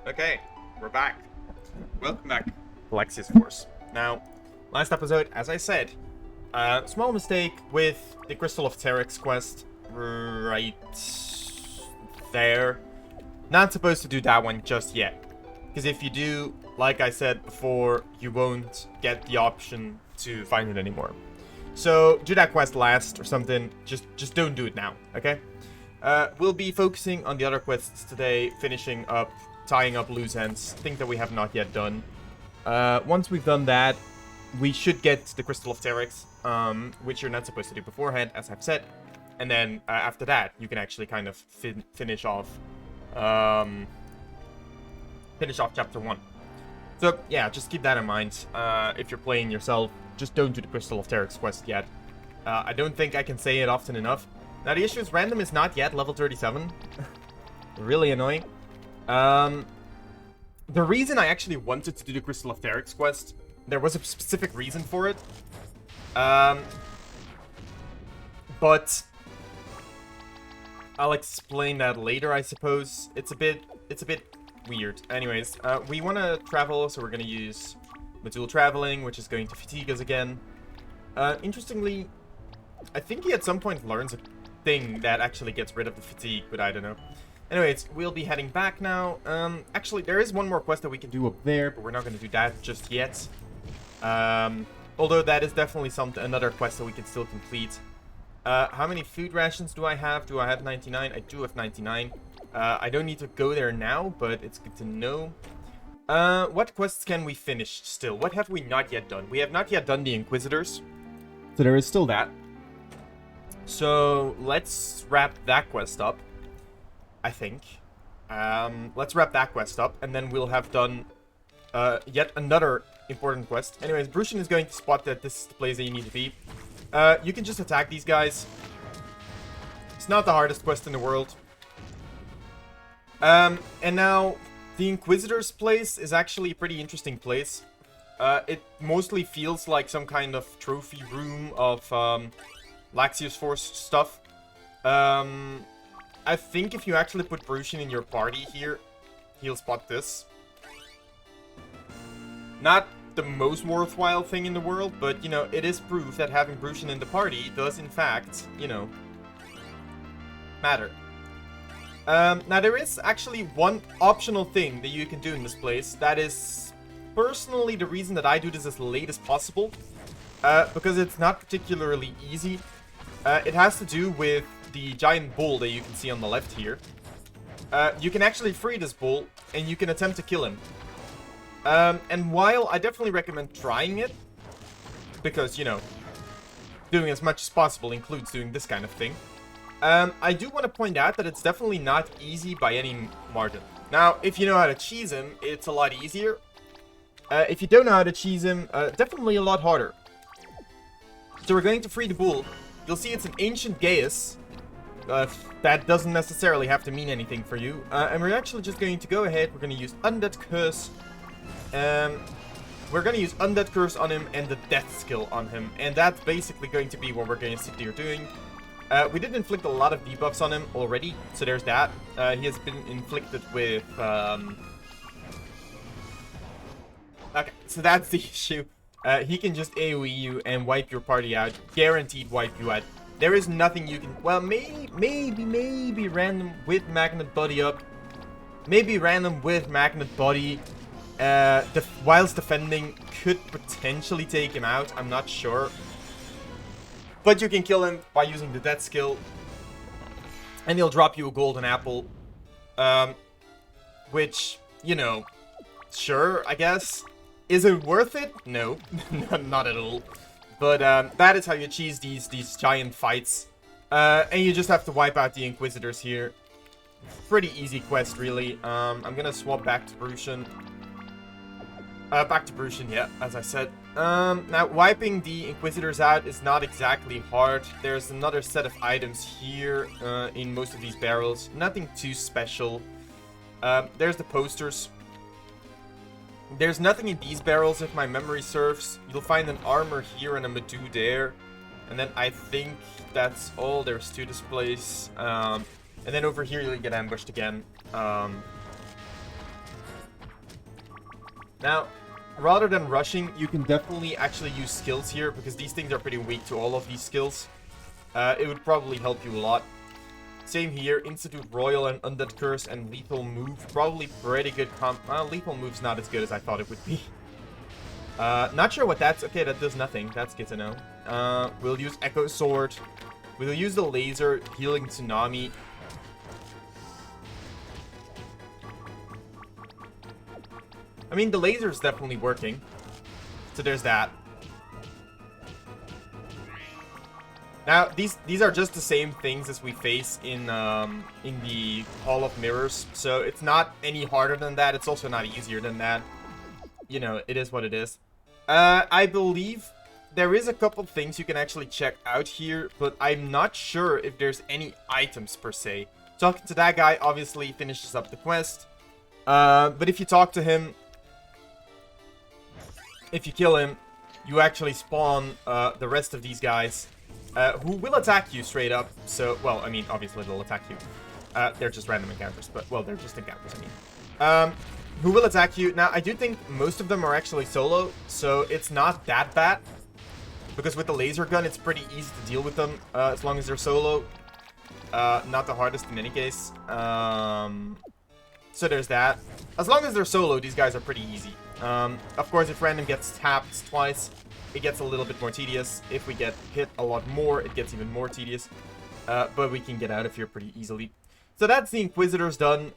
Okay, we're back. Welcome back, Laxius Force. Now, last episode, as I said, small mistake with the Crystal of Terex quest right there. Not supposed to do that one just yet. Because if you do, like I said before, you won't get the option to find it anymore. So, do that quest last or something. Just don't do it now, okay? We'll be focusing on the other quests today, finishing up, tying up loose ends, things that we have not yet done. Once we've done that, we should get the Crystal of Terex, which you're not supposed to do beforehand, as I've said. And then after that, you can actually kind of finish off chapter 1. So yeah, just keep that in mind. If you're playing yourself, just don't do the Crystal of Terex quest yet. I don't think I can say it often enough. Now the issue is random is not yet level 37. Really annoying. The reason I actually wanted to do the Crystal of Terex quest, there was a specific reason for it. But I'll explain that later, I suppose. It's a bit weird. Anyways, we want to travel, so we're going to use Module Traveling, which is going to fatigue us again. Interestingly, I think he at some point learns a thing that actually gets rid of the fatigue, but I don't know. Anyways, we'll be heading back now. Actually, there is one more quest that we can do up there, but we're not going to do that just yet. Although that is definitely another quest that we can still complete. How many food rations do I have? Do I have 99? I do have 99. I don't need to go there now, but it's good to know. What quests can we finish still? What have we not yet done? We have not yet done the Inquisitors. So there is still that. So let's wrap that quest up, I think. Let's wrap that quest up, and then we'll have done yet another important quest. Anyways, Brushin is going to spot that this is the place that you need to be. You can just attack these guys. It's not the hardest quest in the world. And now, the Inquisitor's place is actually a pretty interesting place. It mostly feels like some kind of trophy room of Laxius Force stuff. I think if you actually put Brushin in your party here, he'll spot this. Not the most worthwhile thing in the world, but, you know, it is proof that having Brushin in the party does, in fact, you know, matter. Now, there is actually one optional thing that you can do in this place. That is, personally, the reason that I do this as late as possible. Because it's not particularly easy. It has to do with the giant bull that you can see on the left here. You can actually free this bull, and you can attempt to kill him. And while I definitely recommend trying it, because, you know, doing as much as possible includes doing this kind of thing, I do want to point out that it's definitely not easy by any margin. Now, if you know how to cheese him, it's a lot easier. If you don't know how to cheese him, definitely a lot harder. So we're going to free the bull. You'll see it's an ancient Gaius. That doesn't necessarily have to mean anything for you. And we're actually just going to go ahead. We're going to use Undead Curse. We're going to use Undead Curse on him and the Death Skill on him. And that's basically going to be what we're going to sit here doing. We did inflict a lot of debuffs on him already, so there's that. He has been inflicted with... Okay, so that's the issue. He can just AoE you and wipe your party out. Guaranteed wipe you out. There is nothing you can... Well, maybe random with Magnet Body up. Maybe random with Magnet Body... whilst defending could potentially take him out. I'm not sure. But you can kill him by using the Death Skill. And he'll drop you a golden apple. Which, you know, sure, I guess. Is it worth it? No, not at all. But that is how you cheese these giant fights. And you just have to wipe out the Inquisitors here. Pretty easy quest, really. I'm gonna swap back to Brushin. Back to Brushin, yeah, as I said. Now, wiping the Inquisitors out is not exactly hard. There's another set of items here in most of these barrels. Nothing too special. There's the posters. There's nothing in these barrels, if my memory serves. You'll find an armor here and a Medu there. And then I think that's all there's to this place. And then over here you'll get ambushed again. Now, rather than rushing, you can definitely actually use skills here, because these things are pretty weak to all of these skills. It would probably help you a lot. Same here, Institute Royal and Undead Curse and Lethal Move. Probably pretty good Lethal Move's not as good as I thought it would be. Not sure what that's... Okay, that does nothing. That's good to know. We'll use Echo Sword. We'll use the Laser, Healing Tsunami. I mean, the laser's definitely working. So there's that. Now, these are just the same things as we face in the Hall of Mirrors. So it's not any harder than that. It's also not easier than that. You know, it is what it is. I believe there is a couple things you can actually check out here, but I'm not sure if there's any items per se. Talking to that guy obviously finishes up the quest. But if you talk to him, if you kill him, you actually spawn the rest of these guys. Who will attack you straight up. So, well, I mean, obviously they'll attack you. They're just random encounters, but, well, they're just encounters, I mean. Who will attack you. Now, I do think most of them are actually solo, so it's not that bad. Because with the laser gun, it's pretty easy to deal with them, as long as they're solo. Not the hardest in any case. So there's that. As long as they're solo, these guys are pretty easy. Of course, if random gets tapped twice, it gets a little bit more tedious. If we get hit a lot more, it gets even more tedious. But we can get out of here pretty easily. So that's the Inquisitors done.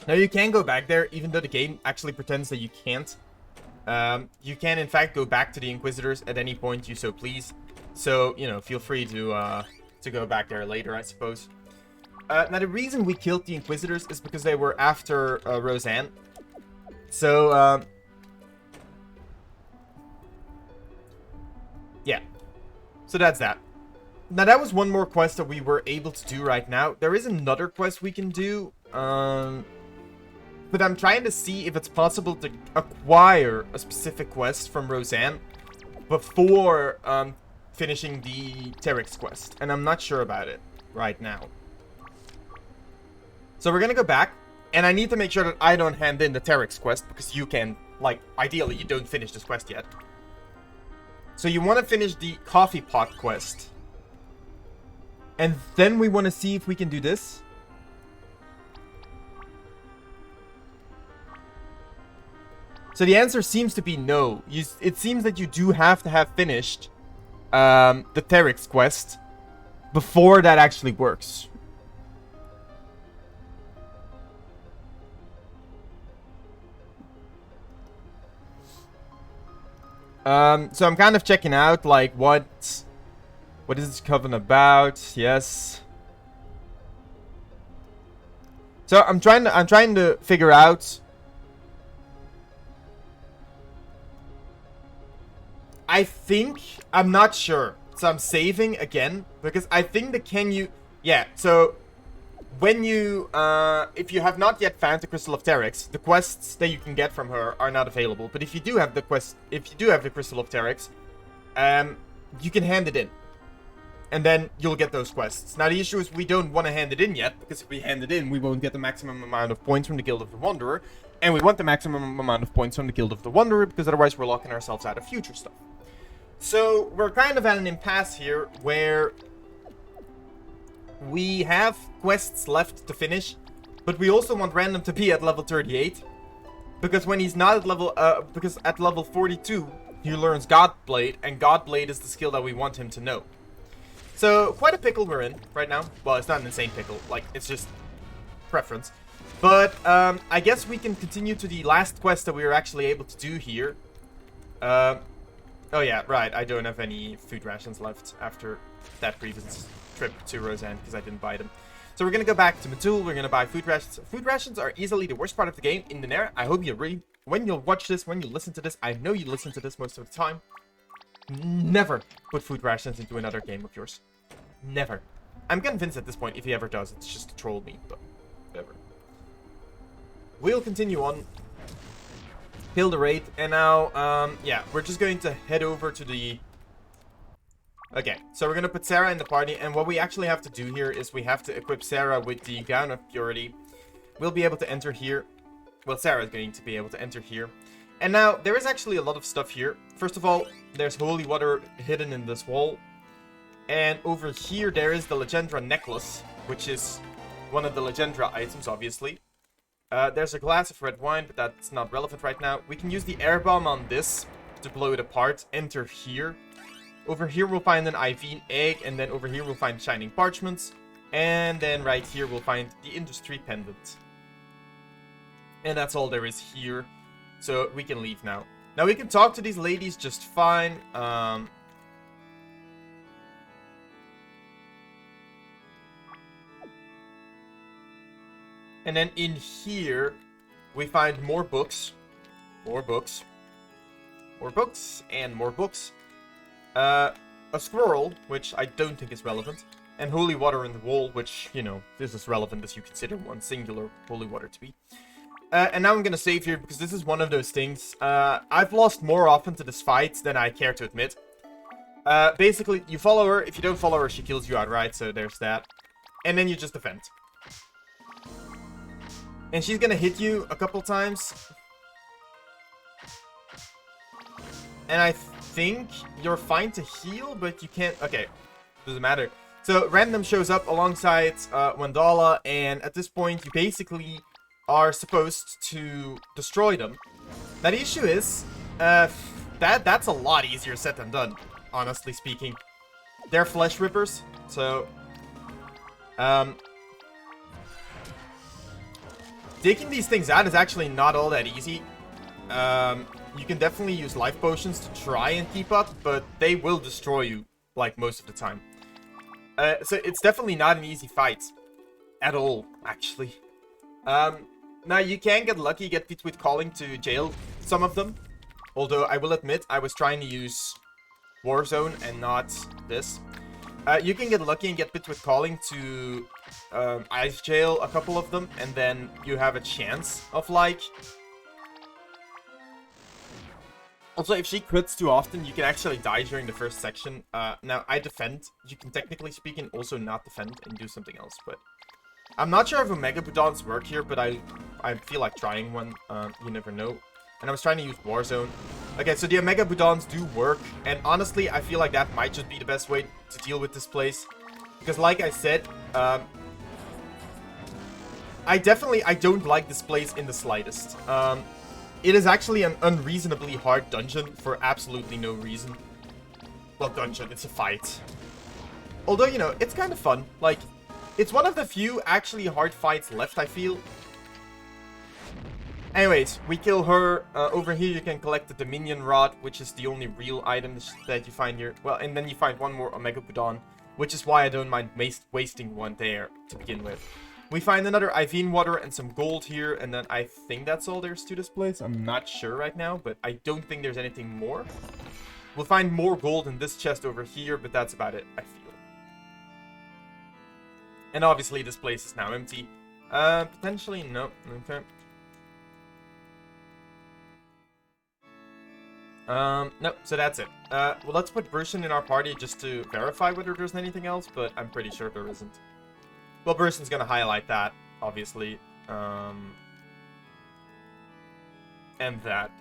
Now you can go back there, even though the game actually pretends that you can't. You can, in fact, go back to the Inquisitors at any point you so please. So, you know, feel free to go back there later, I suppose. Now, the reason we killed the Inquisitors is because they were after Roseanne. So, yeah. So that's that. Now, that was one more quest that we were able to do right now. There is another quest we can do. But I'm trying to see if it's possible to acquire a specific quest from Roseanne before finishing the Teryx quest. And I'm not sure about it right now. So we're gonna go back. And I need to make sure that I don't hand in the Teryx quest, because you can, like, ideally you don't finish this quest yet. So you want to finish the Coffee Pot quest. And then we want to see if we can do this. So the answer seems to be no. It seems that you do have to have finished the Teryx quest before that actually works. So I'm kind of checking out, like, what is this coven about? Yes. So I'm trying to figure out. I think, I'm not sure. So I'm saving again, because I think yeah, so when you, if you have not yet found the Crystal of Teryx, the quests that you can get from her are not available. But if you do have the Crystal of Teryx, you can hand it in. And then you'll get those quests. Now, the issue is we don't want to hand it in yet, because if we hand it in, we won't get the maximum amount of points from the Guild of the Wanderer. And we want the maximum amount of points from the Guild of the Wanderer, because otherwise we're locking ourselves out of future stuff. So, we're kind of at an impasse here, where we have quests left to finish, but we also want Random to be at level 38. Because when he's not at level, because at level 42, he learns Godblade, and Godblade is the skill that we want him to know. So, quite a pickle we're in right now. Well, it's not an insane pickle, like, it's just preference. But, I guess we can continue to the last quest that we were actually able to do here. Oh yeah, right, I don't have any food rations left after that previous trip to Roseanne, because I didn't buy them. So we're gonna go back to Matul, we're gonna buy food rations. Food rations are easily the worst part of the game in the Nair. I hope you agree. When you watch this, when you listen to this, I know you listen to this most of the time. Never put food rations into another game of yours. Never. I'm convinced at this point, if he ever does, it's just to troll me, but whatever. We'll continue on. Kill the raid, and now, yeah, we're just going to head over to the... Okay, so we're gonna put Sarah in the party, and what we actually have to do here is we have to equip Sarah with the Gown of Purity. We'll be able to enter here. well, Sarah is going to be able to enter here. And now, there is actually a lot of stuff here. First of all, there's holy water hidden in this wall. And over here, there is the Legendra necklace, which is one of the Legendra items, obviously. There's a glass of red wine, but that's not relevant right now. We can use the air bomb on this to blow it apart. Enter here. Over here, we'll find an Ivine egg, and then over here, we'll find shining parchments. And then right here, we'll find the industry pendant. And that's all there is here. So we can leave now. Now we can talk to these ladies just fine. And then in here, we find more books. More books. More books. And more books. A scroll, which I don't think is relevant. And holy water in the wall, which, you know, this is relevant as you consider one singular holy water to be. And now I'm gonna save here, because this is one of those things. I've lost more often to this fight than I care to admit. Basically, you follow her. If you don't follow her, she kills you outright, so there's that. And then you just defend. And she's gonna hit you a couple times. And I think you're fine to heal, but you can't... Okay, doesn't matter. So, random shows up alongside Wendala, and at this point, you basically are supposed to destroy them. Now, the issue is, that's a lot easier said than done, honestly speaking. They're flesh rippers, so... taking these things out is actually not all that easy. You can definitely use life potions to try and keep up, but they will destroy you, like, most of the time. So it's definitely not an easy fight. At all, actually. Now, you can get lucky, get Pit with Calling to jail some of them. Although, I will admit, I was trying to use Warzone and not this. You can get lucky and get Pit with Calling to ice jail a couple of them, and then you have a chance of, like... Also, if she crits too often, you can actually die during the first section. Now, I defend. You can technically speaking also not defend and do something else, but... I'm not sure if Omega Budons work here, but I feel like trying one. You never know. And I was trying to use Warzone. Okay, so the Omega Budons do work, and honestly, I feel like that might just be the best way to deal with this place. Because like I said, I don't like this place in the slightest. It is actually an unreasonably hard dungeon for absolutely no reason. Well, dungeon, it's a fight. Although, you know, it's kind of fun. Like, it's one of the few actually hard fights left, I feel. Anyways, we kill her. Over here you can collect the Dominion Rod, which is the only real item that you find here. Well, and then you find one more Omega Budon, which is why I don't mind wasting one there to begin with. We find another Ivine water and some gold here, and then I think that's all there's to this place. I'm not sure right now, but I don't think there's anything more. We'll find more gold in this chest over here, but that's about it, I feel. And obviously this place is now empty. Potentially, no. Okay. No, so that's it. Well, let's put Brucian in our party just to verify whether there's anything else, but I'm pretty sure there isn't. Well, Brucian's gonna highlight that, obviously. And that.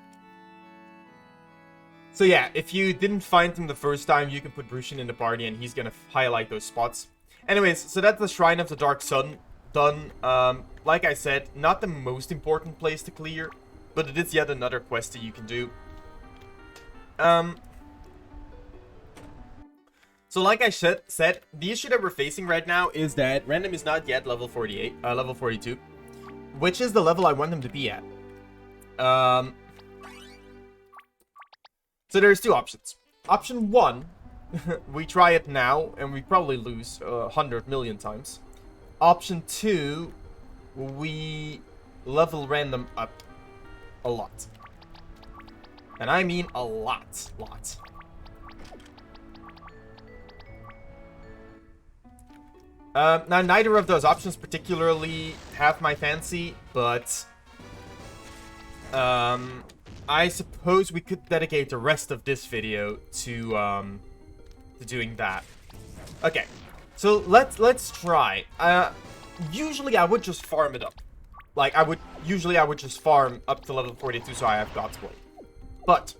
So yeah, if you didn't find him the first time, you can put Brucian in the party and he's gonna highlight those spots. Anyways, so that's the Shrine of the Dark Sun done. Like I said, not the most important place to clear, but it is yet another quest that you can do. So like I said, the issue that we're facing right now is that Random is not yet level 42, which is the level I want him to be at. So there's two options. Option one, we try it now, and we probably lose 100 million times. Option two, we level Random up a lot. And I mean a lot. Now, neither of those options particularly have my fancy, but I suppose we could dedicate the rest of this video to doing that. Okay, so let's try. Usually I would just farm it up. Like, usually I would just farm up to level 42 so I have God's Blade. But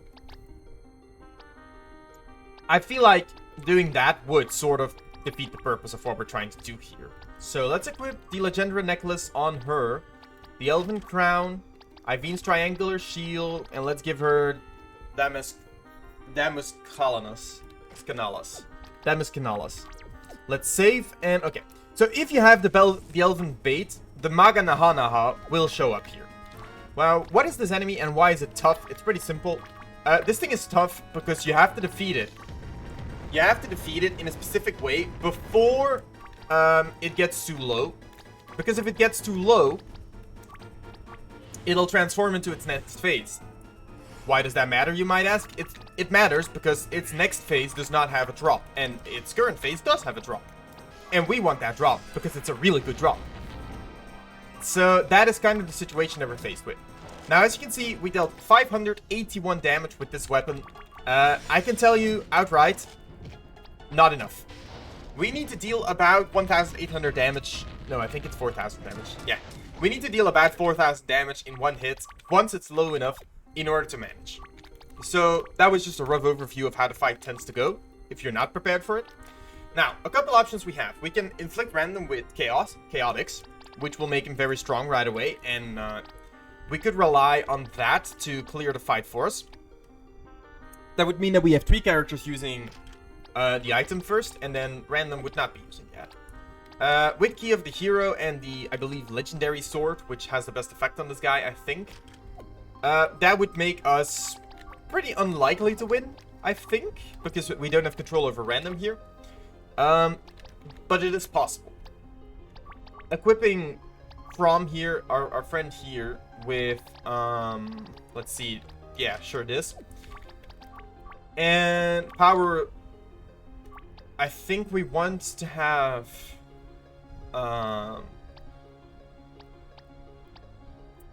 I feel like doing that would sort of defeat the purpose of what we're trying to do here. So let's equip the Legendary Necklace on her, the Elven Crown, Ivine's Triangular Shield, and let's give her Damus Canalis. Let's save, and okay. So if you have the Elven Bait, the Maga Nahanaha will show up here. Well, what is this enemy and why is it tough? It's pretty simple. This thing is tough because you have to defeat it. You have to defeat it in a specific way before it gets too low. Because if it gets too low, it'll transform into its next phase. Why does that matter, you might ask? It matters because its next phase does not have a drop, and its current phase does have a drop. And we want that drop, because it's a really good drop. So that is kind of the situation that we're faced with. Now, as you can see, we dealt 581 damage with this weapon. I can tell you outright, not enough. We need to deal about 1,800 damage. No, I think it's 4,000 damage. Yeah. We need to deal about 4,000 damage in one hit, once it's low enough, in order to manage. So that was just a rough overview of how the fight tends to go, if you're not prepared for it. Now, a couple options we have. We can inflict random with Chaotix, which will make him very strong right away, and we could rely on that to clear the fight for us. That would mean that we have 3 characters using the item first, and then random would not be using that. With Key of the Hero and the, I believe, Legendary Sword, which has the best effect on this guy, I think. That would make us pretty unlikely to win, I think, because we don't have control over random here. But it is possible. Equipping from here, our friend here, with, let's see, yeah, sure it is. And power, I think we want to have,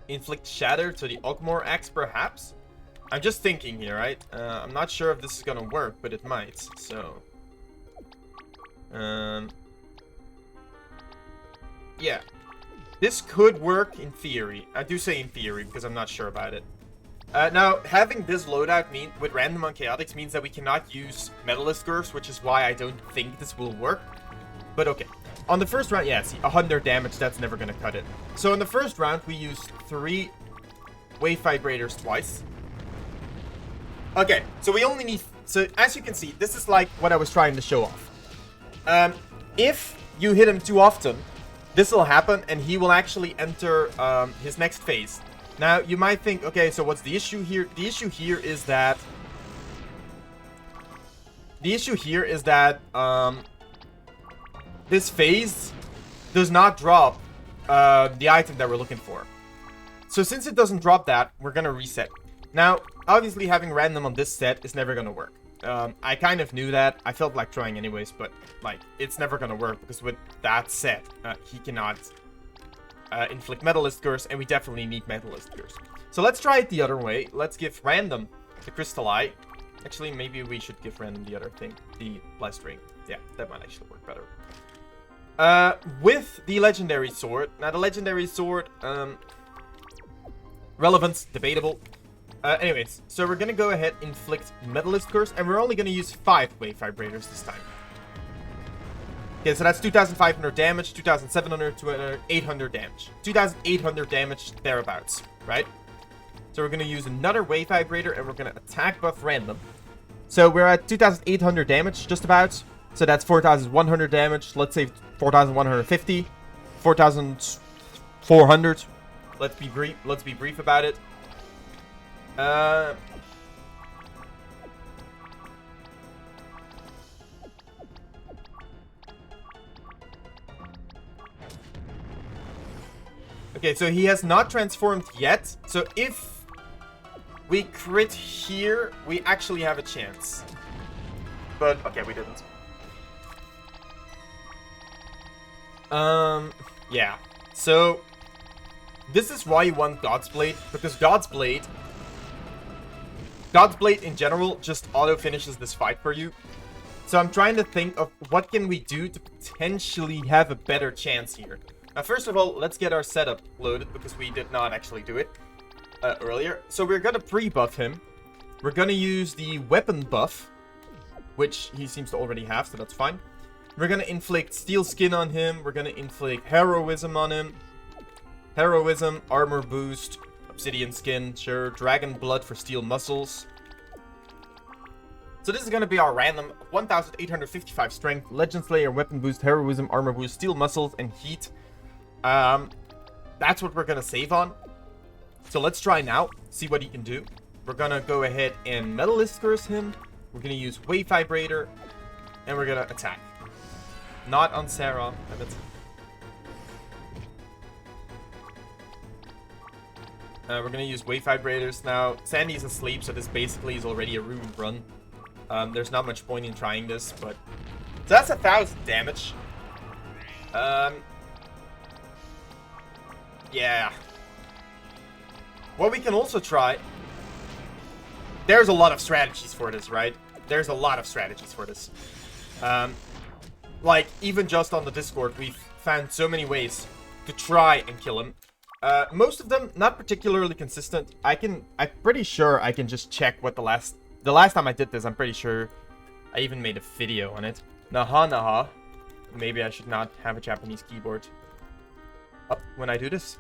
inflict shatter to the Ogmore axe, perhaps? I'm just thinking here, right? I'm not sure if this is gonna work, but it might, so... yeah. This could work in theory. I do say in theory, because I'm not sure about it. Now, having this loadout with random on Chaotix means that we cannot use Metalist Curse, which is why I don't think this will work. But okay. On the first round, yeah, see, 100 damage, that's never gonna cut it. So in the first round, we used 3 Wave Vibrators twice. Okay, so we only need... So, as you can see, this is like what I was trying to show off. If you hit him too often, this will happen, and he will actually enter his next phase. Now, you might think, okay, so what's the issue here? The issue here is that... this phase does not drop the item that we're looking for. So since it doesn't drop that, we're gonna reset. Now, obviously having random on this set is never gonna work. I kind of knew that. I felt like trying anyways, but like, it's never gonna work because with that set, he cannot inflict Metalist Curse, and we definitely need Metalist Curse. So let's try it the other way. Let's give random the Crystal Eye. Actually, maybe we should give random the other thing, the Blast Ring. Yeah, that might actually work better. With the Legendary Sword. Now, the Legendary Sword, relevance, debatable. Anyways, so we're gonna go ahead, inflict Metalist Curse, and we're only gonna use 5 Wave Vibrators this time. Okay, so that's 2,500 damage, 2,700, 200, 800 damage. 2,800 damage, thereabouts, right? So we're gonna use another Wave Vibrator, and we're gonna attack buff random. So we're at 2,800 damage, just about. So that's 4,100 damage. Let's say 4,150, 4,400. Let's be brief about it. Okay, so he has not transformed yet. So if we crit here, we actually have a chance. But okay, we didn't. Yeah. So this is why you want God's Blade, because God's Blade in general just auto finishes this fight for you. So I'm trying to think of what can we do to potentially have a better chance here. First of all, let's get our setup loaded, because we did not actually do it earlier. So we're gonna pre-buff him. We're gonna use the weapon buff, which he seems to already have, so that's fine. We're gonna inflict steel skin on him. We're gonna inflict heroism on him. Heroism, armor boost, obsidian skin, sure. Dragon blood for steel muscles. So this is gonna be our random 1855 strength, legend slayer, weapon boost, heroism, armor boost, steel muscles, and heat. That's what we're gonna save on. So let's try now, see what he can do. We're gonna go ahead and Metalist Curse him. We're gonna use Wave Vibrator, and we're gonna attack. Not on Sarah. We're gonna use Wave Vibrators now. Sandy's asleep, so this basically is already a ruined run. There's not much point in trying this, but... So that's 1,000 damage. Yeah. What we can also try... There's a lot of strategies for this, right? There's a lot of strategies for this. Like, even just on the Discord, we've found so many ways to try and kill him. Most of them, not particularly consistent. I'm pretty sure I can just check what the last time I did this, I'm pretty sure I even made a video on it. Nahanaha. Maybe I should not have a Japanese keyboard up when I do this.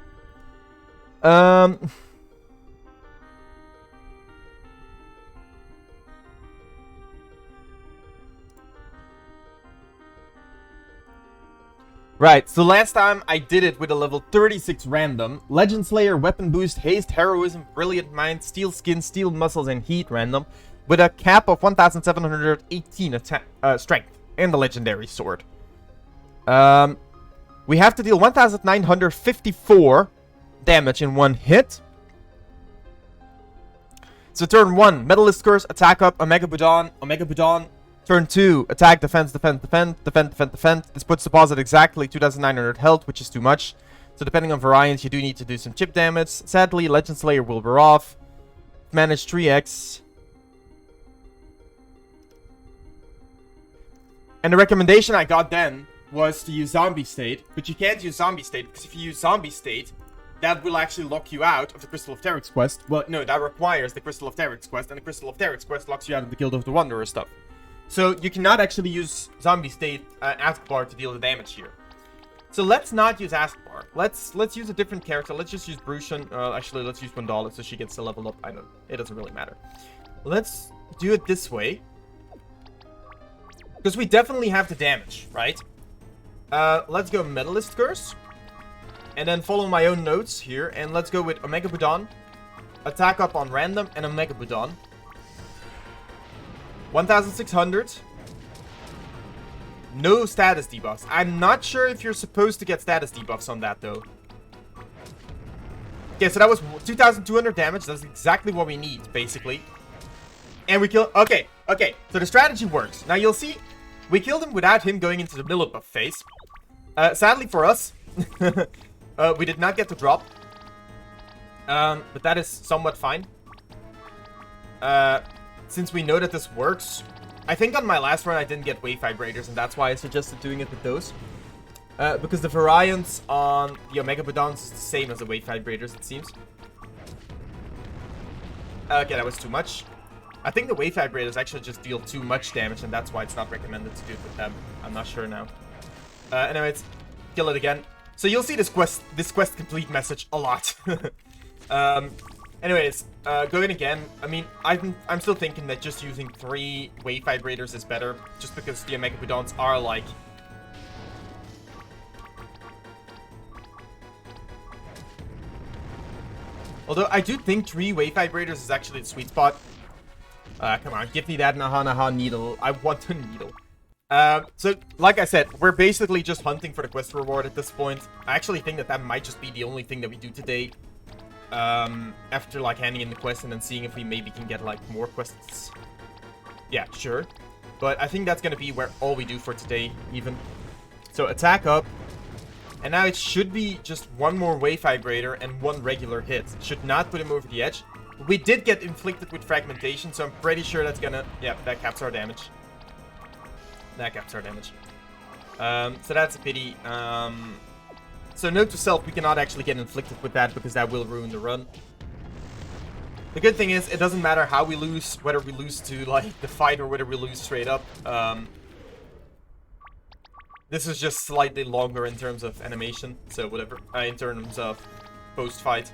Right, so last time I did it with a level 36 random. Legend Slayer, Weapon Boost, Haste, Heroism, Brilliant Mind, Steel Skin, Steel Muscles, and Heat random. With a cap of 1,718 strength. And the Legendary Sword. We have to deal 1,954 damage in one hit. So turn 1, Metalist Curse, attack up, Omega Budon. Turn 2, attack, defense. This puts deposit exactly 2,900 health, which is too much. So depending on variants, you do need to do some chip damage. Sadly, Legend Slayer will wear off. Manage 3x. And the recommendation I got then was to use Zombie State. But you can't use Zombie State, because if you use Zombie State, that will actually lock you out of the Crystal of Terex quest. Well, no, that requires the Crystal of Terex quest, and the Crystal of Terex quest locks you out of the Guild of the Wanderer stuff. So you cannot actually use Zombie State Askbar to deal the damage here. So let's not use Askbar. Let's use a different character. Let's just use Brushan. Actually, let's use Wandala so she gets to level up. It doesn't really matter. Let's do it this way. Because we definitely have the damage, right? Let's go Metalist Curse. And then follow my own notes here. And let's go with Omega Budon. Attack up on random and Omega Budon. 1,600. No status debuffs. I'm not sure if you're supposed to get status debuffs on that, though. Okay, so that was 2,200 damage. That's exactly what we need, basically. And we kill... Okay. So the strategy works. Now, you'll see, we killed him without him going into the middle buff phase. Sadly for us, we did not get to drop. But that is somewhat fine. Since we know that this works, I think on my last run I didn't get Wave Vibrators, and that's why I suggested doing it with those. Because the variance on the Omega Budons is the same as the Wave Vibrators, it seems. Okay, that was too much. I think the Wave Vibrators actually just deal too much damage, and that's why it's not recommended to do it with them. I'm not sure now. Anyways, kill it again. So you'll see this quest complete message a lot. Anyways, going again, I mean, I'm still thinking that just using 3 Wave Vibrators is better, just because the Omega Budons are like... Although, I do think 3 Wave Vibrators is actually the sweet spot. Come on, give me that Nahanaha needle. I want a needle. So, like I said, we're basically just hunting for the quest reward at this point. I actually think that might just be the only thing that we do today. After, like, handing in the quest and then seeing if we maybe can get, like, more quests. Yeah, sure. But I think that's gonna be all we do for today, even. So, attack up. And now it should be just 1 more Wave Vibrator and 1 regular hit. Should not put him over the edge. We did get inflicted with fragmentation, so I'm pretty sure that's gonna... Yeah, that caps our damage. That caps our damage. So that's a pity. So note to self, we cannot actually get inflicted with that because that will ruin the run. The good thing is, it doesn't matter how we lose, whether we lose to like the fight or whether we lose straight up. This is just slightly longer in terms of animation, so whatever. In terms of post-fight.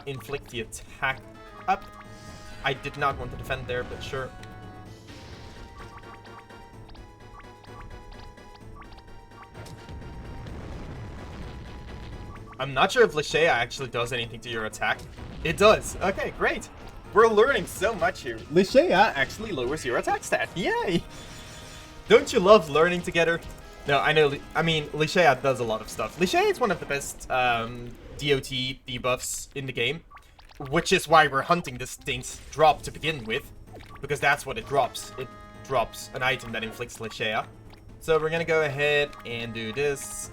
Inflict the attack up. I did not want to defend there, but sure. I'm not sure if Laxius actually does anything to your attack. It does. Okay, great. We're learning so much here. Laxius actually lowers your attack stat. Yay! Don't you love learning together? No, I know. I mean, Laxius does a lot of stuff. Laxius is one of the best DOT debuffs in the game, which is why we're hunting this thing's drop to begin with, because that's what it drops. It drops an item that inflicts Laxius. So we're gonna go ahead and do this.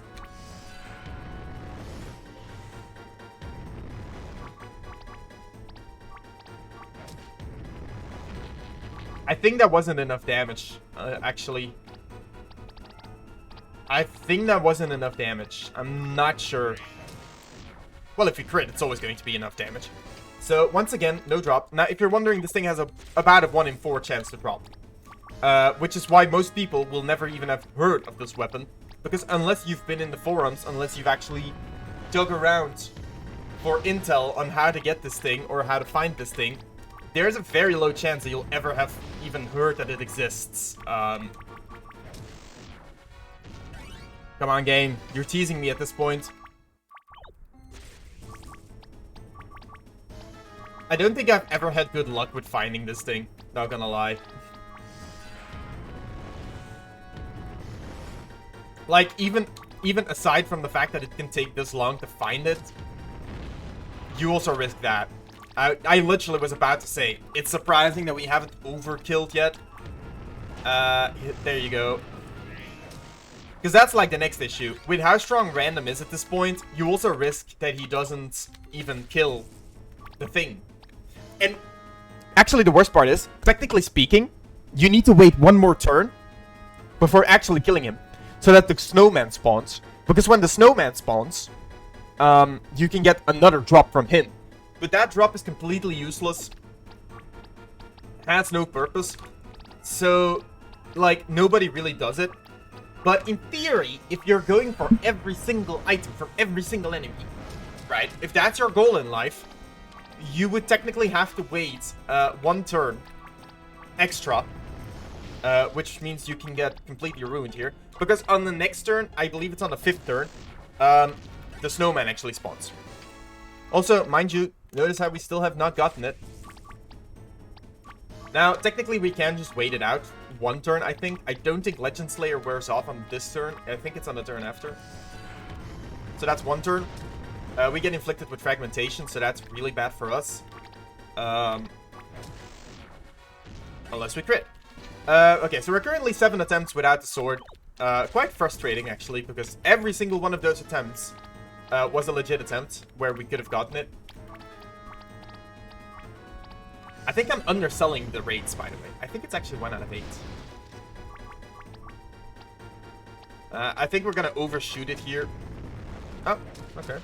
I think that wasn't enough damage, actually. I think that wasn't enough damage. I'm not sure. Well, if you crit, it's always going to be enough damage. So, once again, no drop. Now, if you're wondering, this thing has about a 1 in 4 chance to drop. Which is why most people will never even have heard of this weapon. Because unless you've been in the forums, unless you've actually dug around for intel on how to get this thing or how to find this thing, there's a very low chance that you'll ever have even heard that it exists. Come on, game. You're teasing me at this point. I don't think I've ever had good luck with finding this thing. Not gonna lie. Like, even aside from the fact that it can take this long to find it, you also risk that. I literally was about to say, it's surprising that we haven't overkilled yet. There you go. Because that's like the next issue. With how strong random is at this point, you also risk that he doesn't even kill the thing. And actually the worst part is, technically speaking, you need to wait one more turn before actually killing him. So that the snowman spawns. Because when the snowman spawns, you can get another drop from him. But that drop is completely useless. Has no purpose. So, like, nobody really does it. But in theory, if you're going for every single item from every single enemy, right? If that's your goal in life, you would technically have to wait one turn extra. Which means you can get completely ruined here. Because on the next turn, I believe it's on the 5th turn, the snowman actually spawns. Also, mind you, notice how we still have not gotten it. Now, technically we can just wait it out one turn, I think. I don't think Legend Slayer wears off on this turn. I think it's on the turn after. So that's one turn. We get inflicted with fragmentation, so that's really bad for us. Unless we crit. Okay, so we're currently 7 attempts without the sword. Quite frustrating, actually, because every single one of those attempts was a legit attempt where we could have gotten it. I think I'm underselling the rates, by the way. I think it's actually 1 out of 8. I think we're gonna overshoot it here. Oh, okay.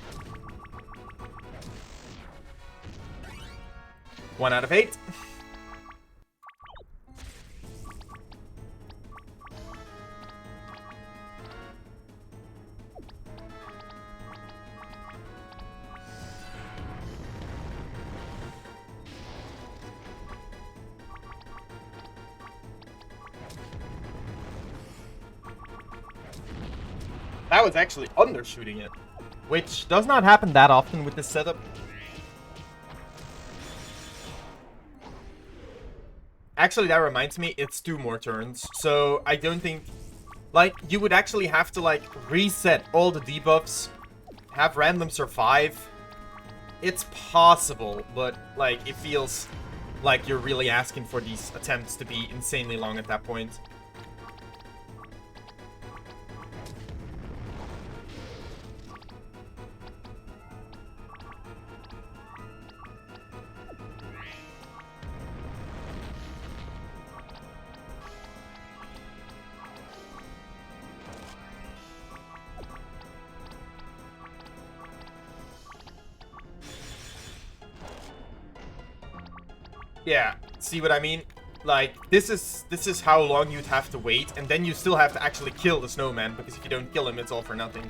1 out of 8. That was actually undershooting it, which does not happen that often with this setup. Actually, that reminds me, it's 2 more turns, so I don't think... Like, you would actually have to, like, reset all the debuffs, have random survive. It's possible, but, like, it feels like you're really asking for these attempts to be insanely long at that point. Yeah, see what I mean? Like, this is how long you'd have to wait, and then you still have to actually kill the snowman, because if you don't kill him, it's all for nothing.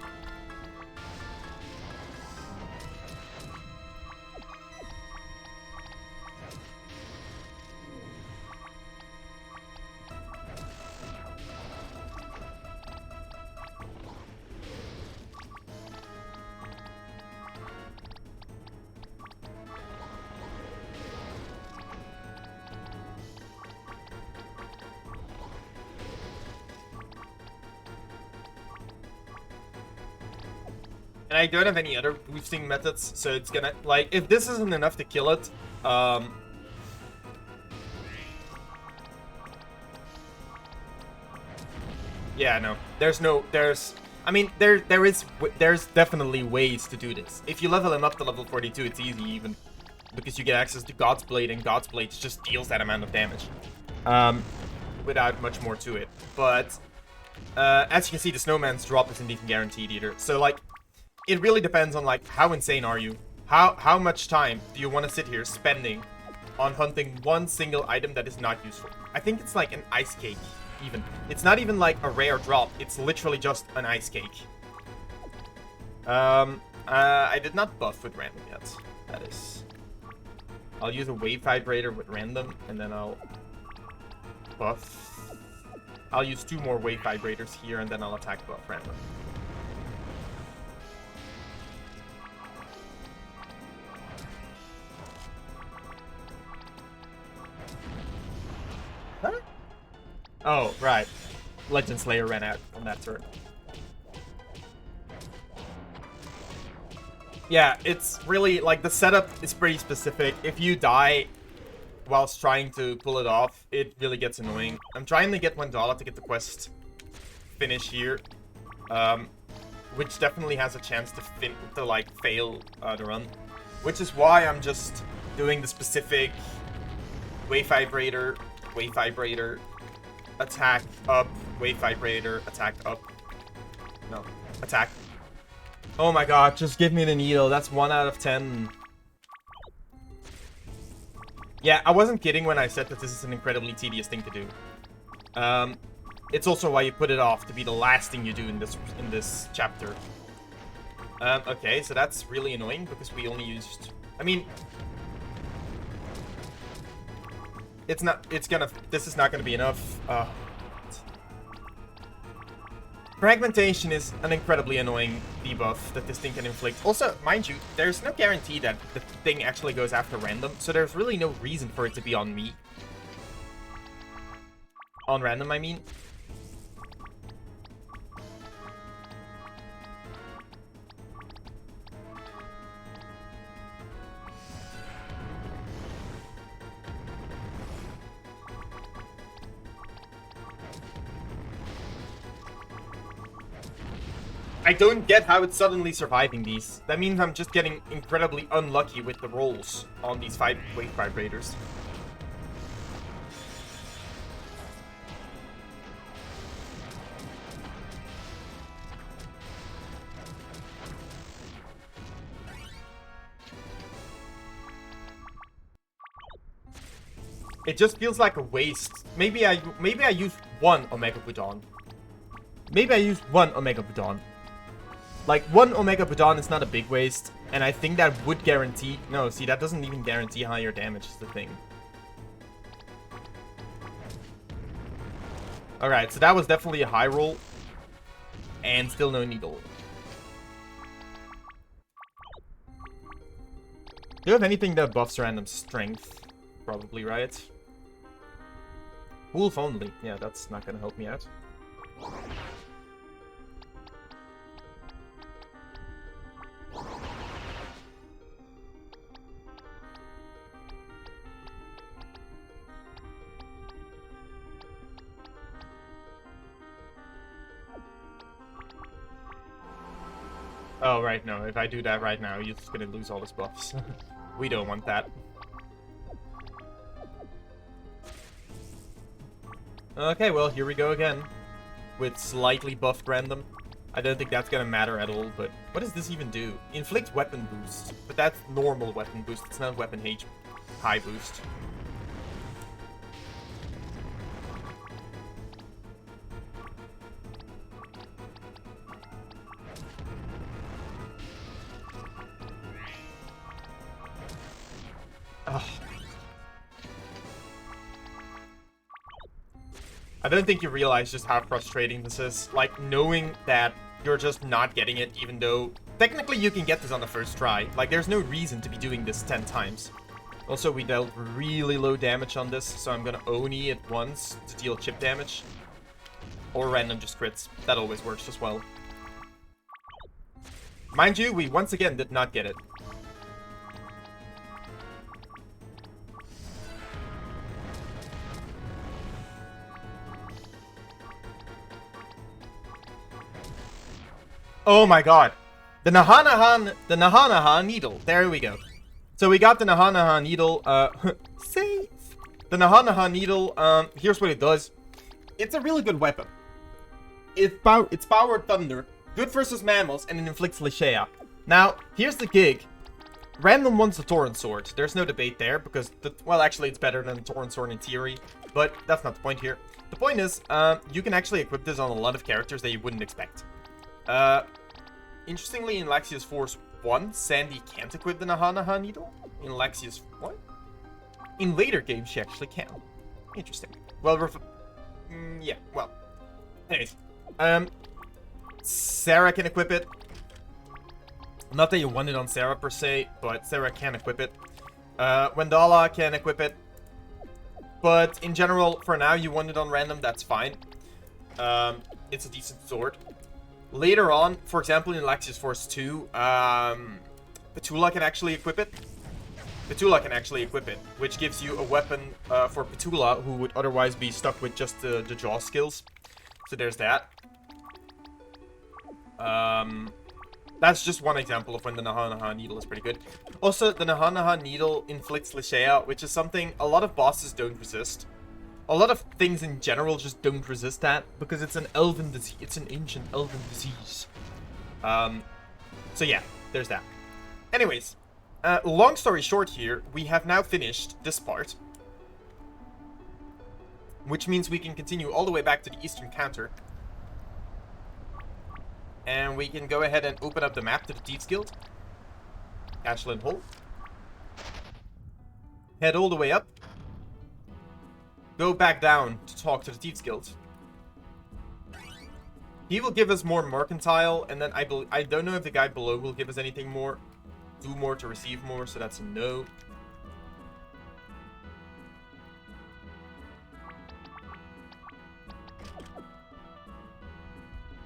And I don't have any other boosting methods, so it's gonna, like, if this isn't enough to kill it, yeah, no. I mean, there's definitely ways to do this. If you level him up to level 42, it's easy even, because you get access to God's Blade, and God's Blade just deals that amount of damage, without much more to it. But, as you can see, the snowman's drop isn't even guaranteed either. So, like, it really depends on, like, how insane are you? How much time do you want to sit here spending on hunting one single item that is not useful? I think it's like an ice cake, even. It's not even like a rare drop. It's literally just an ice cake. I did not buff with random yet. That is... I'll use a wave vibrator with random, and then I'll buff. I'll use 2 more wave vibrators here, and then I'll attack buff random. Huh? Oh, right. Legend Slayer ran out on that turn. Yeah, it's really, like, the setup is pretty specific. If you die whilst trying to pull it off, it really gets annoying. I'm trying to get $1 to get the quest finish here, which definitely has a chance to fail the run. Which is why I'm just doing the specific wave vibrator, attack up, wave vibrator, attack up. No, attack. Oh my god, just give me the needle. That's 1 out of 10. Yeah, I wasn't kidding when I said that this is an incredibly tedious thing to do. It's also why you put it off to be the last thing you do in this chapter. Okay, so that's really annoying because we only used... I mean... This is not gonna be enough. Fragmentation is an incredibly annoying debuff that this thing can inflict. Also, mind you, there's no guarantee that the thing actually goes after random, so there's really no reason for it to be on me. On random, I mean. I don't get how it's suddenly surviving these. That means I'm just getting incredibly unlucky with the rolls on these wave vibrators. It just feels like a waste. Maybe I used 1 Omega Budon. Maybe I used 1 Omega Budon. Like, 1 Omega Budon is not a big waste, and I think that would guarantee... No, see, that doesn't even guarantee higher damage is the thing. Alright, so that was definitely a high roll. And still no needle. Do you have anything that buffs random strength? Probably, right? Wolf only. Yeah, that's not gonna help me out. Oh, right, no. If I do that right now, you're just gonna lose all his buffs. We don't want that. Okay, well, here we go again. With slightly buffed random. I don't think that's gonna matter at all, but... What does this even do? Inflict weapon boost. But that's normal weapon boost. It's not weapon high boost. I don't think you realize just how frustrating this is. Like, knowing that you're just not getting it, even though technically you can get this on the first try. Like, there's no reason to be doing this 10 times. Also, we dealt really low damage on this, so I'm gonna Oni it once to deal chip damage. Or random just crits. That always works as well. Mind you, we once again did not get it. Oh my god. The Nahanaha needle. There we go. So we got the Nahanaha needle. Save. The Nahanaha needle, here's what it does. It's a really good weapon. It's powered thunder. Good versus mammals, and it inflicts Lichea. Now, here's the gig. Random wants the Torrent Sword. There's no debate there, because, well, actually, it's better than the Torrent Sword in theory. But that's not the point here. The point is, you can actually equip this on a lot of characters that you wouldn't expect. Interestingly, in Laxius Force 1, Sandy can't equip the Nahanaha needle. In Laxius... what? In later games, she actually can. Interesting. Well, yeah, well. Anyways. Sarah can equip it. Not that you want it on Sarah per se, but Sarah can equip it. Wendala can equip it. But in general, for now, you want it on random, that's fine. It's a decent sword. Later on, for example, in Laxius Force 2, Petula can actually equip it. Petula can actually equip it, which gives you a weapon for Petula, who would otherwise be stuck with just the jaw skills. So there's that. That's just one example of when the Nahanaha needle is pretty good. Also, the Nahanaha needle inflicts Lichea, which is something a lot of bosses don't resist. A lot of things in general just don't resist that, because it's an elven disease. It's an ancient elven disease. So yeah, there's that. Anyways, long story short here, we have now finished this part. Which means we can continue all the way back to the eastern counter. And we can go ahead and open up the map to the Thieves Guild. Ashland Hall. Head all the way up. Go back down to talk to the Thieves Guild. He will give us more mercantile, and then I don't know if the guy below will give us anything more. Do more to receive more, so that's a no.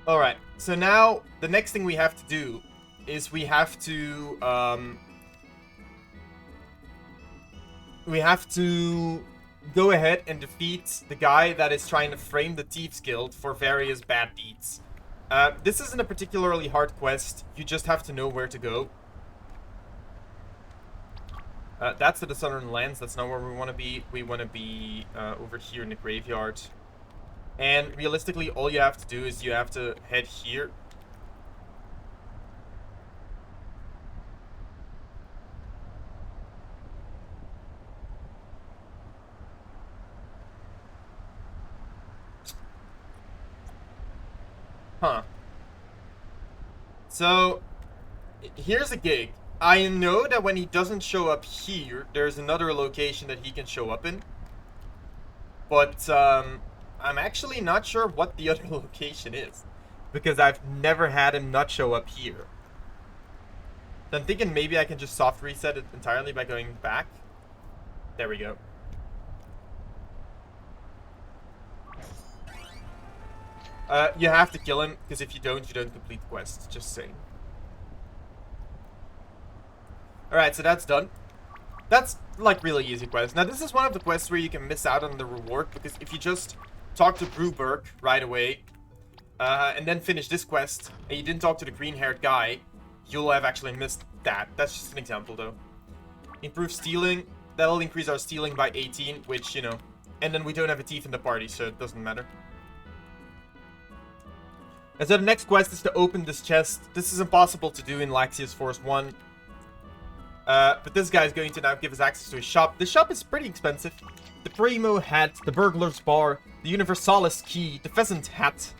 Alright, so now the next thing we have to do is we have to go ahead and defeat the guy that is trying to frame the Thieves Guild for various bad deeds. This isn't a particularly hard quest, you just have to know where to go. That's to the Southern Lands, that's not where we want to be. We want to be over here in the graveyard. And realistically, all you have to do is you have to head here. Huh. So, here's a gig. I know that when he doesn't show up here, there's another location that he can show up in. But, I'm actually not sure what the other location is, because I've never had him not show up here. So I'm thinking maybe I can just soft reset it entirely by going back. There we go. You have to kill him, because if you don't complete the quest. Just saying. Alright, so that's done. That's, like, really easy quest. Now, this is one of the quests where you can miss out on the reward, because if you just talk to Brewberg right away, and then finish this quest, and you didn't talk to the green-haired guy, you'll have actually missed that. That's just an example, though. Improve stealing. That'll increase our stealing by 18, which, you know. And then we don't have a thief in the party, so it doesn't matter. And so the next quest is to open this chest. This is impossible to do in Laxius Force 1. But this guy is going to now give us access to his shop. The shop is pretty expensive. The Primo hat, the Burglar's Bar, the Universalis Key, the Pheasant Hat,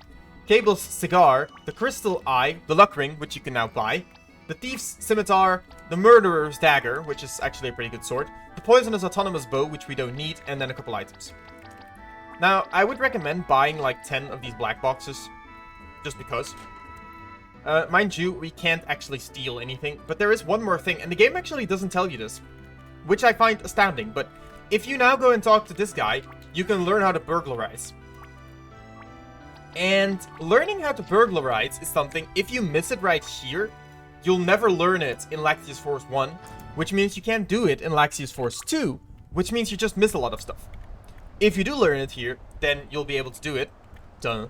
Cable's Cigar, the Crystal Eye, the Luck Ring, which you can now buy, the Thief's Scimitar, the Murderer's Dagger, which is actually a pretty good sword, the Poisonous Autonomous Bow, which we don't need, and then a couple items. Now, I would recommend buying like 10 of these black boxes, just because. Mind you, we can't actually steal anything, but there is one more thing, and the game actually doesn't tell you this, which I find astounding, but if you now go and talk to this guy, you can learn how to burglarize. And learning how to burglarize is something, if you miss it right here, you'll never learn it in Laxius Force 1, which means you can't do it in Laxius Force 2, which means you just miss a lot of stuff. If you do learn it here, then you'll be able to do it. Duh.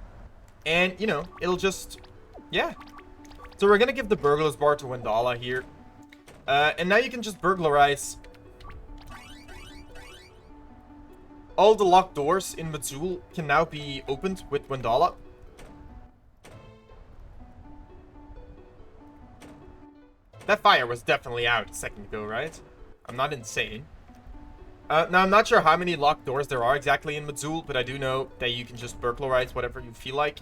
And, you know, it'll just... yeah. So we're gonna give the burglar's bar to Wendala here. And now you can just burglarize all the locked doors in Mazul can now be opened with Wendala. That fire was definitely out a second ago, right? I'm not insane. Now, I'm not sure how many locked doors there are exactly in Mazul, but I do know that you can just burglarize whatever you feel like.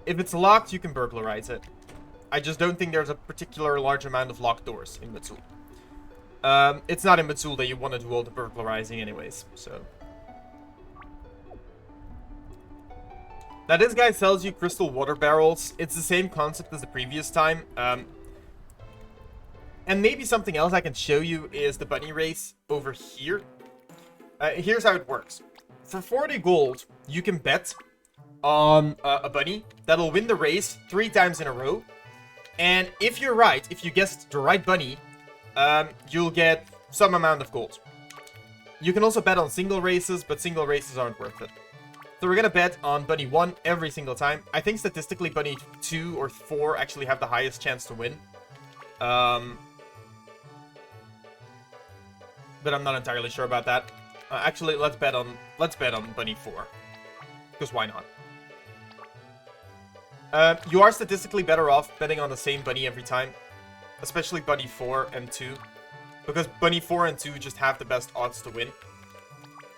If it's locked, you can burglarize it. I just don't think there's a particular large amount of locked doors in Mazul. It's not in Mazul that you want to do all the burglarizing anyways, so... Now, this guy sells you crystal water barrels. It's the same concept as the previous time. And maybe something else I can show you is the bunny race over here. Here's how it works. For 40 gold, you can bet on a bunny that'll win the race 3 times in a row. And if you're right, if you guessed the right bunny, you'll get some amount of gold. You can also bet on single races, but single races aren't worth it. So we're gonna bet on Bunny 1 every single time. I think statistically Bunny 2 or 4 actually have the highest chance to win. But I'm not entirely sure about that. Actually, let's bet on Bunny 4. Because why not? You are statistically better off betting on the same bunny every time. Especially Bunny 4 and 2. Because Bunny 4 and 2 just have the best odds to win.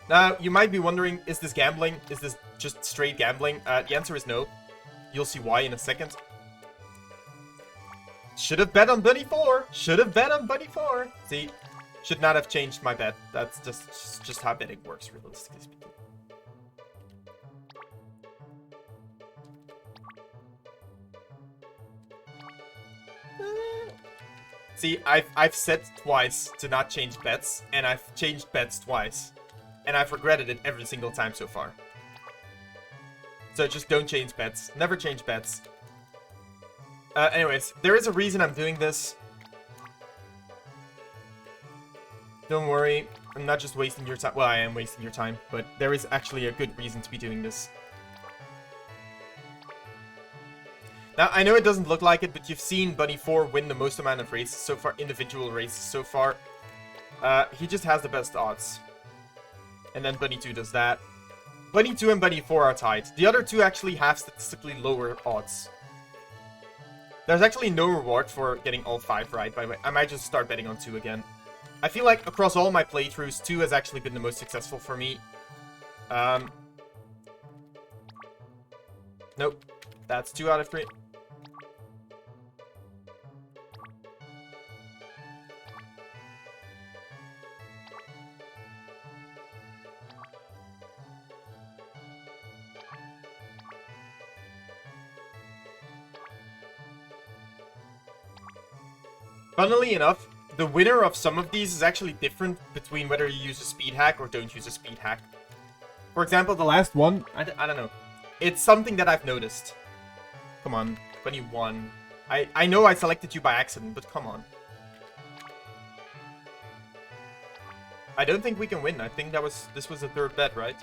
Now, you might be wondering, is this gambling? Is this just straight gambling? The answer is no. You'll see why in a second. Should have bet on Bunny 4. Should have bet on Bunny 4. See, should not have changed my bet. That's just how betting works, realistically speaking. See, I've said twice to not change bets, and I've changed bets twice. And I've regretted it every single time so far. So just don't change bets. Never change bets. Anyways, there is a reason I'm doing this. Don't worry. I'm not just wasting your time. Well, I am wasting your time. But there is actually a good reason to be doing this. Now, I know it doesn't look like it, but you've seen Bunny 4 win the most amount of races so far. Individual races so far. He just has the best odds. And then Bunny 2 does that. Bunny 2 and Bunny 4 are tied. The other two actually have statistically lower odds. There's actually no reward for getting all 5 right, by the way. I might just start betting on 2 again. I feel like across all my playthroughs, 2 has actually been the most successful for me. Nope. That's 2 out of 3. Funnily enough, the winner of some of these is actually different between whether you use a speed hack or don't use a speed hack. For example, the last one, I don't know. It's something that I've noticed. Come on, Bunny 1. I know I selected you by accident, but come on. I don't think we can win. I think this was the 3rd bet, right?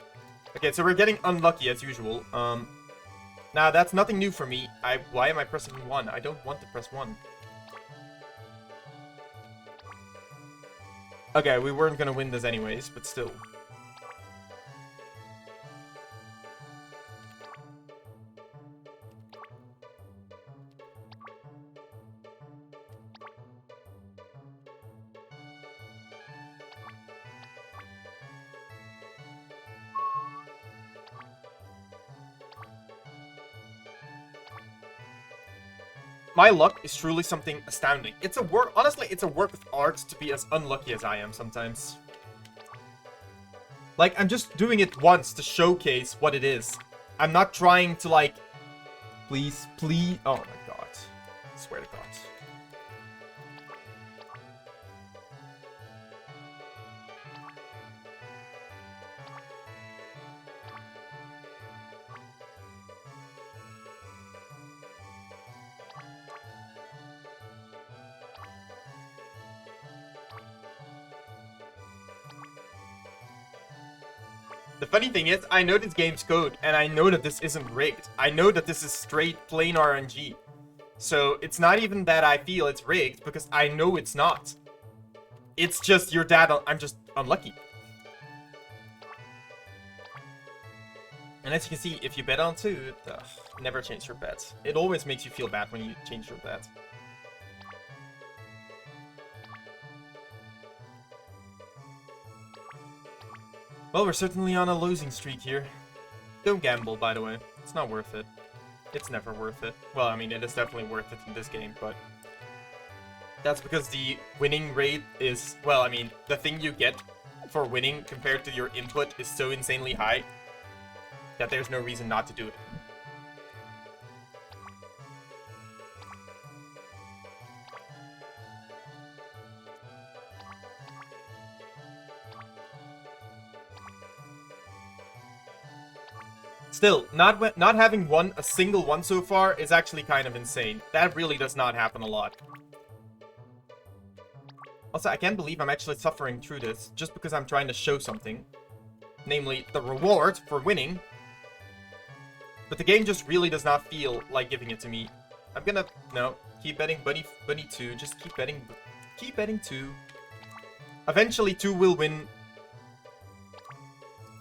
Okay, so we're getting unlucky as usual. Now that's nothing new for me. Why am I pressing 1? I don't want to press 1. Okay, we weren't gonna win this anyways, but still. My luck is truly something astounding. It's a work, honestly, it's a work of art to be as unlucky as I am sometimes. Like, I'm just doing it once to showcase what it is. I'm not trying to, like... Please, please... Oh my god. I swear to god. The funny thing is, I know this game's code, and I know that this isn't rigged. I know that this is straight, plain RNG. So, it's not even that I feel it's rigged, because I know it's not. It's just your dad, I'm just unlucky. And as you can see, if you bet on 2, never change your bets. It always makes you feel bad when you change your bet. Well, we're certainly on a losing streak here. Don't gamble, by the way. It's not worth it. It's never worth it. Well, I mean, it is definitely worth it in this game, but... That's because the winning rate is... Well, I mean, the thing you get for winning compared to your input is so insanely high that there's no reason not to do it. Still, not having won a single one so far is actually kind of insane. That really does not happen a lot. Also, I can't believe I'm actually suffering through this just because I'm trying to show something. Namely, the reward for winning. But the game just really does not feel like giving it to me. I'm gonna... No. Keep betting Bunny 2. Just keep betting... Keep betting 2. Eventually, 2 will win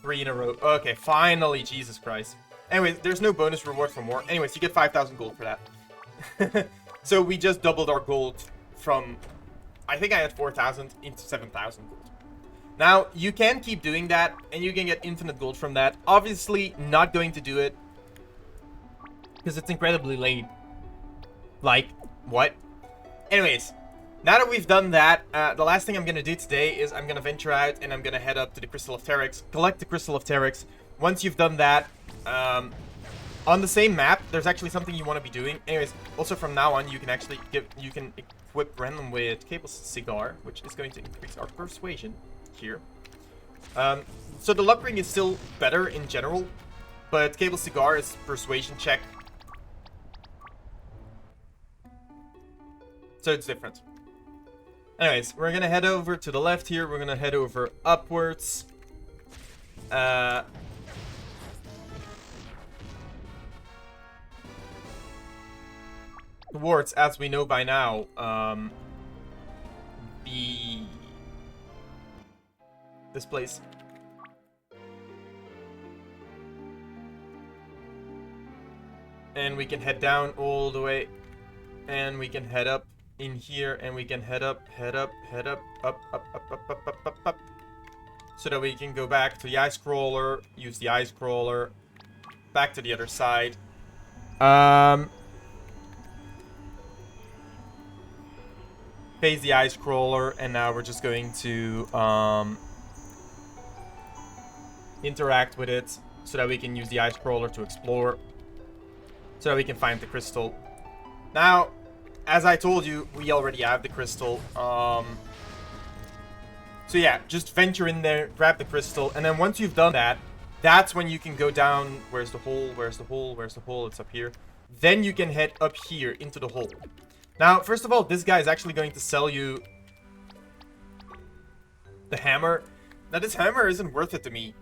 3 in a row. Okay, finally, Jesus Christ. Anyways, there's no bonus reward for more. Anyways, you get 5,000 gold for that. So we just doubled our gold from... I think I had 4,000 into 7,000 gold. Now, you can keep doing that, and you can get infinite gold from that. Obviously, not going to do it, because it's incredibly late. Like, what? Anyways, now that we've done that, the last thing I'm going to do today is I'm going to venture out and I'm going to head up to the Crystal of Terex, collect the Crystal of Terex. Once you've done that, on the same map, there's actually something you want to be doing. Anyways, also from now on, you can actually equip random with Cable Cigar, which is going to increase our persuasion here. So the luck ring is still better in general, but Cable Cigar is persuasion check. So it's different. Anyways, we're gonna head over to the left here. We're gonna head over upwards. Towards, as we know by now, this place. And we can head down all the way, and we can head up in here, and we can head up, up, so that we can go back to the ice crawler, use the ice crawler, back to the other side. Phase the ice crawler, and now we're just going to interact with it so that we can use the ice crawler to explore, so that we can find the crystal. Now, as I told you, we already have the crystal. So yeah, just venture in there, grab the crystal, and then once you've done that, that's when you can go down. Where's the hole? Where's the hole? Where's the hole? It's up here. Then you can head up here into the hole. Now, first of all, this guy is actually going to sell you the hammer. Now, this hammer isn't worth it to me,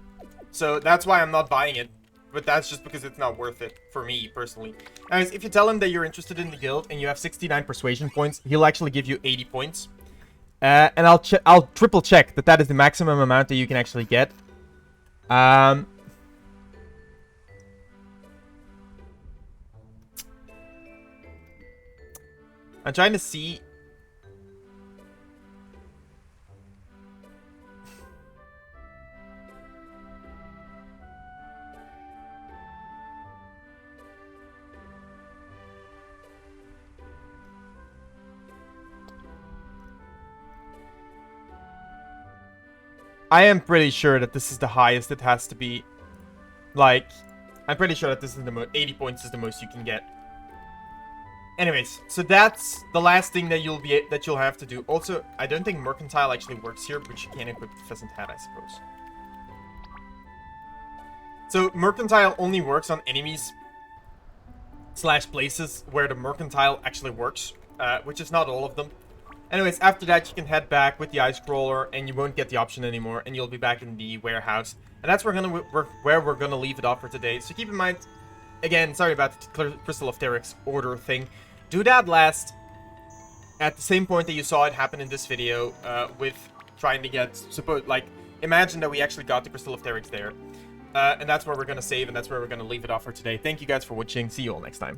so that's why I'm not buying it. But that's just because it's not worth it for me, personally. Anyways, if you tell him that you're interested in the guild and you have 69 persuasion points, he'll actually give you 80 points. And I'll triple check that that is the maximum amount that you can actually get. I'm trying to see... I am pretty sure that this is the highest it has to be. Like, I'm pretty sure that this is the most. 80 points is the most you can get. Anyways, so that's the last thing that you'll have to do. Also, I don't think Mercantile actually works here, but you can equip the Pheasant Hat, I suppose. So Mercantile only works on enemies / places where the Mercantile actually works, which is not all of them. Anyways, after that you can head back with the Ice Crawler, and you won't get the option anymore, and you'll be back in the warehouse. And that's where we're gonna leave it off for today. So keep in mind, again, sorry about the Crystal of Terex order thing. Do that last at the same point that you saw it happen in this video, with trying to get, imagine that we actually got the Crystal of Terex there. And that's where we're gonna save, and that's where we're gonna leave it off for today. Thank you guys for watching. See you all next time.